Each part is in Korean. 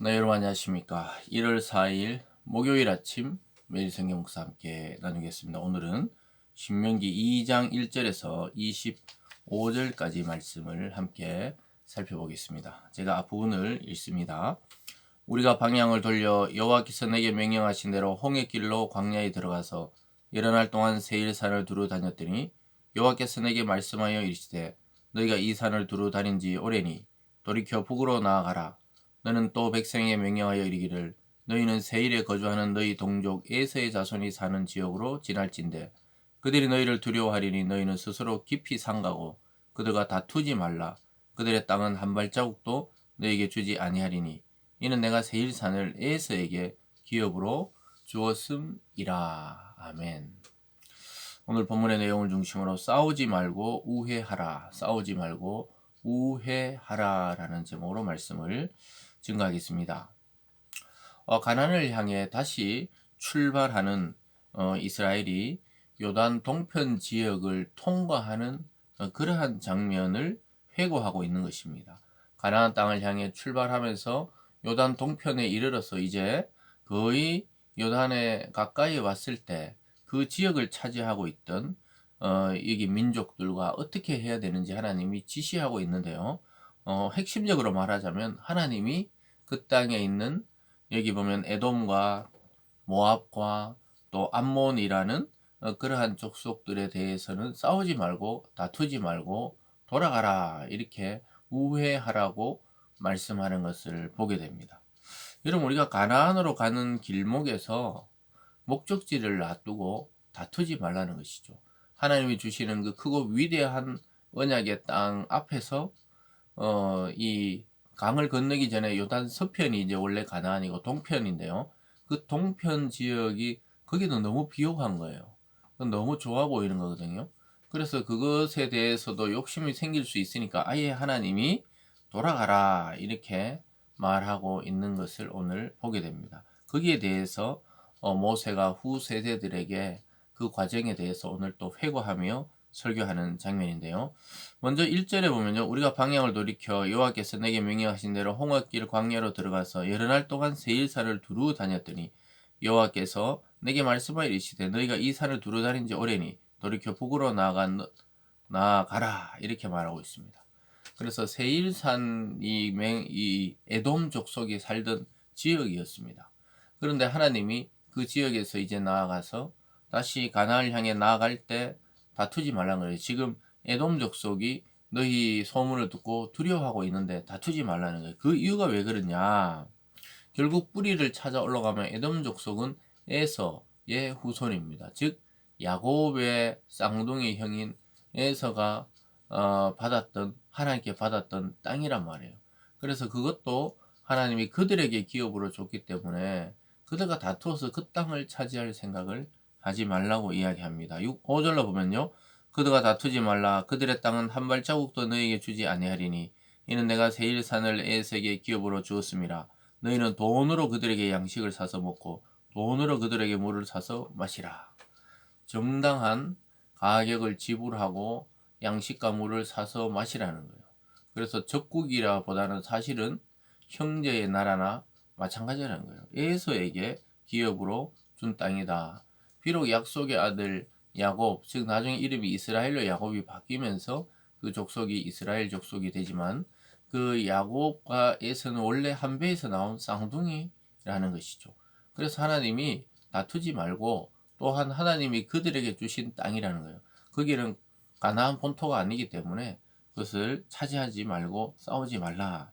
네, 여러분 안녕하십니까. 1월 4일 목요일 아침 매일 성경 묵사 함께 나누겠습니다. 오늘은 신명기 2장 1절에서 25절까지 말씀을 함께 살펴보겠습니다. 제가 앞부분을 읽습니다. 우리가 방향을 돌려 여호와께서 내게 명령하신 대로 홍해길로 광야에 들어가서 여러 날 동안 세일산을 두루 다녔더니 여호와께서 내게 말씀하여 이르시되 너희가 이 산을 두루 다닌 지 오래니 돌이켜 북으로 나아가라. 너는 또 백성에게 명령하여 이르기를 너희는 세일에 거주하는 너희 동족 에서의 자손이 사는 지역으로 지날진대 그들이 너희를 두려워하리니 너희는 스스로 깊이 삼가고 그들과 다투지 말라. 그들의 땅은 한 발자국도 너희에게 주지 아니하리니 이는 내가 세일산을 에서에게 기업으로 주었음이라. 아멘. 오늘 본문의 내용을 중심으로 싸우지 말고 우회하라, 싸우지 말고 우회하라 라는 제목으로 말씀을 증거하겠습니다. 가나안을 향해 다시 출발하는 이스라엘이 요단 동편 지역을 통과하는 그러한 장면을 회고하고 있는 것입니다. 가나안 땅을 향해 출발하면서 요단 동편에 이르러서 이제 거의 요단에 가까이 왔을 때 그 지역을 차지하고 있던 여기 민족들과 어떻게 해야 되는지 하나님이 지시하고 있는데요. 핵심적으로 말하자면 하나님이 그 땅에 있는 여기 보면 에돔과 모압과 또 암몬이라는 그러한 족속들에 대해서는 싸우지 말고 다투지 말고 돌아가라 이렇게 우회하라고 말씀하는 것을 보게 됩니다. 여러분 우리가 가나안으로 가는 길목에서 목적지를 놔두고 다투지 말라는 것이죠. 하나님이 주시는 그 크고 위대한 언약의 땅 앞에서 이 강을 건너기 전에 요단 서편이 이제 원래 가나안이고 동편인데요. 그 동편 지역이 거기는 너무 비옥한 거예요. 너무 좋아 보이는 거거든요. 그래서 그것에 대해서도 욕심이 생길 수 있으니까 아예 하나님이 돌아가라 이렇게 말하고 있는 것을 오늘 보게 됩니다. 거기에 대해서 모세가 후 세대들에게 그 과정에 대해서 오늘 또 회고하며 설교하는 장면인데요. 먼저 1절에 보면요. 우리가 방향을 돌이켜 여호와께서 내게 명령하신 대로 홍해길 광야로 들어가서 여러 날 동안 세일산을 두루 다녔더니 여호와께서 내게 말씀하여 이르시되 너희가 이 산을 두루 다닌 지 오래니 돌이켜 북으로 나아가라 이렇게 말하고 있습니다. 그래서 세일산 이 에돔 족속이 살던 지역이었습니다. 그런데 하나님이 그 지역에서 이제 나아가서 다시 가나안을 향해 나아갈 때 다투지 말라는 거예요. 지금 에돔 족속이 너희 소문을 듣고 두려워하고 있는데 다투지 말라는 거예요. 그 이유가 왜 그러냐? 결국 뿌리를 찾아 올라가면 에돔 족속은 에서의 후손입니다. 즉 야곱의 쌍둥이 형인 에서가 받았던 하나님께 받았던 땅이란 말이에요. 그래서 그것도 하나님이 그들에게 기업으로 줬기 때문에 그들과 다투어서 그 땅을 차지할 생각을 하지 말라고 이야기합니다. 5절로 보면요. 그들과 다투지 말라. 그들의 땅은 한 발자국도 너희에게 주지 아니하리니 이는 내가 세일산을 에서에게 기업으로 주었음이라. 너희는 돈으로 그들에게 양식을 사서 먹고 돈으로 그들에게 물을 사서 마시라. 정당한 가격을 지불하고 양식과 물을 사서 마시라는 거예요. 그래서 적국이라 보다는 사실은 형제의 나라나 마찬가지라는 거예요. 에서에게 기업으로 준 땅이다. 비록 약속의 아들 야곱, 즉 나중에 이름이 이스라엘로 야곱이 바뀌면서 그 족속이 이스라엘 족속이 되지만 그 야곱과 에서는 원래 한 배에서 나온 쌍둥이라는 것이죠. 그래서 하나님이 다투지 말고 또한 하나님이 그들에게 주신 땅이라는 거예요. 거기는 가나안 본토가 아니기 때문에 그것을 차지하지 말고 싸우지 말라.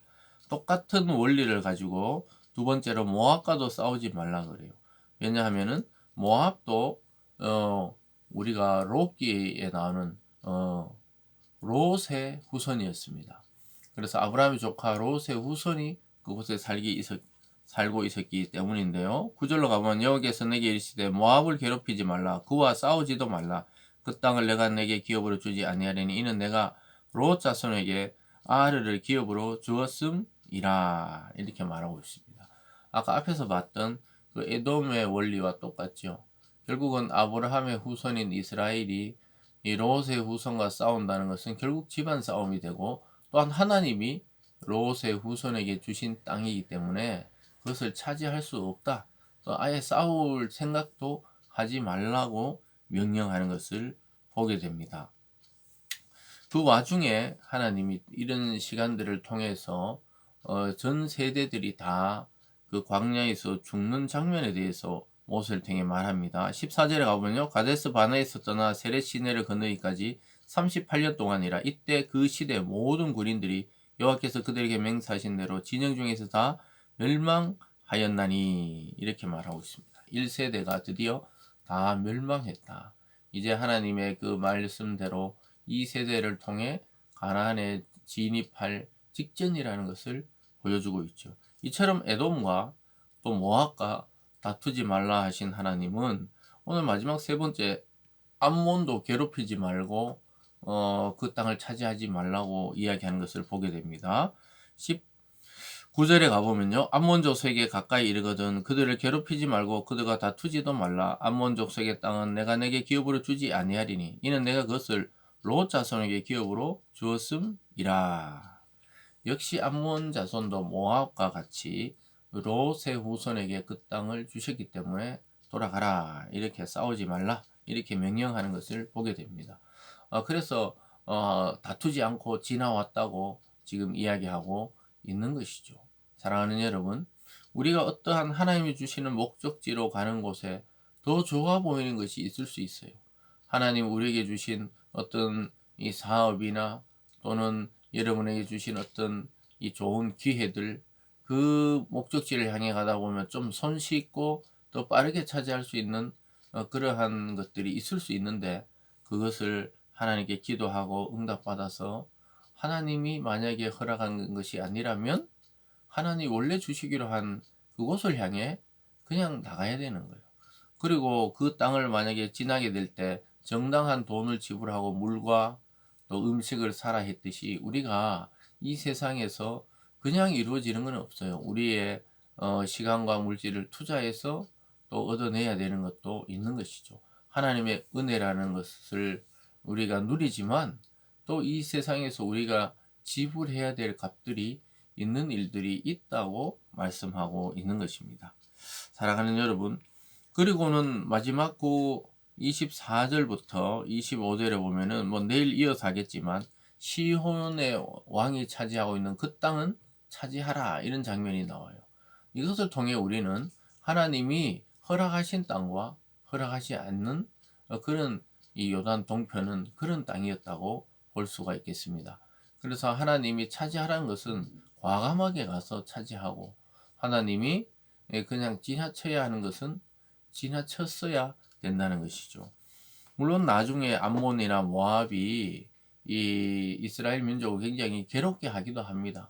똑같은 원리를 가지고 두 번째로 모압과도 싸우지 말라 그래요. 왜냐하면은 모압도 우리가 롯기에 나오는 롯의 후손이었습니다. 그래서 아브라함의 조카 롯의 후손이 그곳에 살고 있었기 때문인데요. 9절로 가면 여호와께서 내게 이르시되 모압을 괴롭히지 말라. 그와 싸우지도 말라. 그 땅을 내가 내게 기업으로 주지 아니하리니 이는 내가 롯 자손에게 아르를 기업으로 주었음이라. 이렇게 말하고 있습니다. 아까 앞에서 봤던 그 에돔의 원리와 똑같죠. 결국은 아브라함의 후손인 이스라엘이 이 롯의 후손과 싸운다는 것은 결국 집안 싸움이 되고 또한 하나님이 롯의 후손에게 주신 땅이기 때문에 그것을 차지할 수 없다. 또 아예 싸울 생각도 하지 말라고 명령하는 것을 보게 됩니다. 그 와중에 하나님이 이런 시간들을 통해서 전 세대들이 다 그 광야에서 죽는 장면에 대해서 모세를 통해 말합니다. 14절에 가보면요. 가데스 바네에서 떠나 세렛 시내를 건너기까지 38년 동안이라. 이때 그 시대 모든 군인들이 여호와께서 그들에게 맹세하신 대로 진영 중에서 다 멸망하였나니, 이렇게 말하고 있습니다. 1세대가 드디어 다 멸망했다. 이제 하나님의 그 말씀대로 이 세대를 통해 가나안에 진입할 직전이라는 것을 보여주고 있죠. 이처럼 에돔과 또 모압과 다투지 말라 하신 하나님은 오늘 마지막 세 번째 암몬도 괴롭히지 말고 그 땅을 차지하지 말라고 이야기하는 것을 보게 됩니다. 19절에 가보면요. 암몬 족속에게 가까이 이르거든 그들을 괴롭히지 말고 그들과 다투지도 말라. 암몬 족속의 땅은 내가 내게 기업으로 주지 아니하리니 이는 내가 그것을 롯 자손에게 기업으로 주었음이라. 역시 암몬 자손도 모압과 같이 롯의 후손에게 그 땅을 주셨기 때문에 돌아가라, 이렇게 싸우지 말라, 이렇게 명령하는 것을 보게 됩니다. 그래서 다투지 않고 지나왔다고 지금 이야기하고 있는 것이죠. 사랑하는 여러분, 우리가 어떠한 하나님이 주시는 목적지로 가는 곳에 더 좋아 보이는 것이 있을 수 있어요. 하나님 우리에게 주신 어떤 이 사업이나 또는 여러분에게 주신 어떤 이 좋은 기회들, 그 목적지를 향해 가다 보면 좀 손쉽고 더 빠르게 차지할 수 있는 그러한 것들이 있을 수 있는데, 그것을 하나님께 기도하고 응답받아서 하나님이 만약에 허락한 것이 아니라면 하나님 원래 주시기로 한 그곳을 향해 그냥 나가야 되는 거예요. 그리고 그 땅을 만약에 지나게 될 때 정당한 돈을 지불하고 물과 또 음식을 사라 했듯이 우리가 이 세상에서 그냥 이루어지는 건 없어요. 우리의 시간과 물질을 투자해서 또 얻어내야 되는 것도 있는 것이죠. 하나님의 은혜라는 것을 우리가 누리지만 또 이 세상에서 우리가 지불해야 될 값들이 있는 일들이 있다고 말씀하고 있는 것입니다. 사랑하는 여러분, 그리고는 마지막 그 24절부터 25절에 보면은 뭐 내일 이어서 하겠지만 시혼의 왕이 차지하고 있는 그 땅은 차지하라, 이런 장면이 나와요. 이것을 통해 우리는 하나님이 허락하신 땅과 허락하지 않는 그런 이 요단 동편은 그런 땅이었다고 볼 수가 있겠습니다. 그래서 하나님이 차지하라는 것은 과감하게 가서 차지하고, 하나님이 그냥 지나쳐야 하는 것은 지나쳤어야 된다는 것이죠. 물론 나중에 암몬이나 모압이 이 이스라엘 민족을 굉장히 괴롭게 하기도 합니다.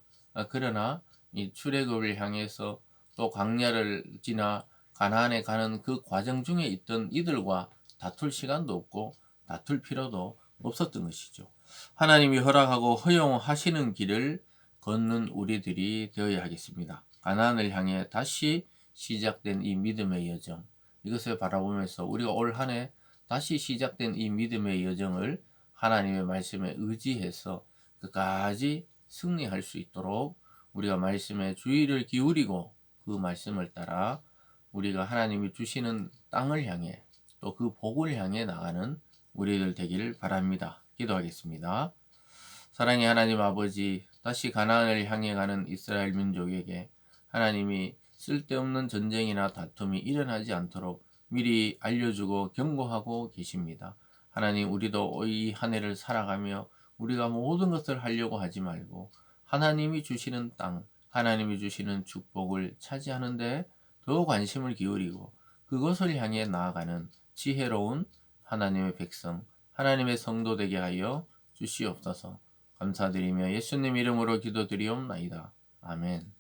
그러나 이 출애굽을 향해서 또 광야를 지나 가나안에 가는 그 과정 중에 있던 이들과 다툴 시간도 없고 다툴 필요도 없었던 것이죠. 하나님이 허락하고 허용하시는 길을 걷는 우리들이 되어야 하겠습니다. 가나안을 향해 다시 시작된 이 믿음의 여정, 이것을 바라보면서 우리가 올 한 해 다시 시작된 이 믿음의 여정을 하나님의 말씀에 의지해서 끝까지 승리할 수 있도록 우리가 말씀에 주의를 기울이고 그 말씀을 따라 우리가 하나님이 주시는 땅을 향해 또 그 복을 향해 나가는 우리들 되기를 바랍니다. 기도하겠습니다. 사랑의 하나님 아버지, 다시 가나안을 향해 가는 이스라엘 민족에게 하나님이 쓸데없는 전쟁이나 다툼이 일어나지 않도록 미리 알려주고 경고하고 계십니다. 하나님, 우리도 이 한 해를 살아가며 우리가 모든 것을 하려고 하지 말고 하나님이 주시는 땅, 하나님이 주시는 축복을 차지하는데 더 관심을 기울이고 그것을 향해 나아가는 지혜로운 하나님의 백성, 하나님의 성도 되게 하여 주시옵소서. 감사드리며 예수님 이름으로 기도드리옵나이다. 아멘.